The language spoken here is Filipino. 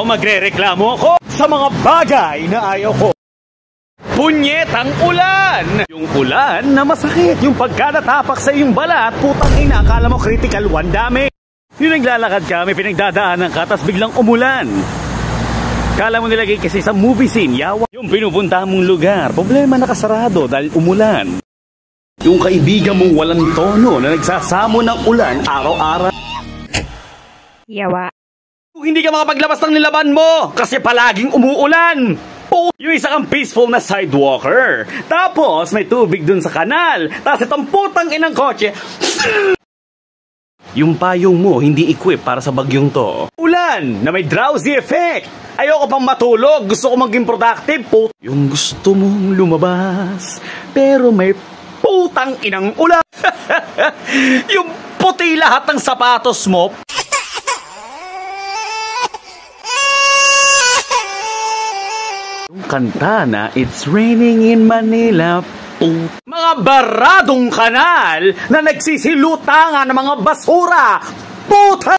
magrereklamo ako sa mga bagay na ayaw ko. Punyetang ulan! Yung ulan na masakit, yung pagkadatapak sa iyong balat, putang ina, akala mo critical one dami. Yung naglalakad ka, may pinagdadaanan ka, tas biglang umulan. Kala mo nilagay kasi sa movie scene, yawa. Yung pinupunta mong lugar, problema nakasarado dahil umulan. Yung kaibigan mong walang tono na nagsasamo ng ulan araw-araw. Yawa. Kung hindi ka makapaglabas ng nilaban mo, kasi palaging umuulan. Yung isa kang peaceful na sidewalker. Tapos may tubig dun sa kanal. Tapos itong putang inang kotse. Yung payong mo hindi equip para sa bagyong to. Ulan na may drowsy effect. Ayoko pang matulog. Gusto ko maging productive. Yung gusto mong lumabas pero may putang inang ulan. Yung puti lahat ng sapatos mo. Yung kanta na It's Raining in Manila. Mga baradong kanal na nagsisilutangan ng mga basura. Puta!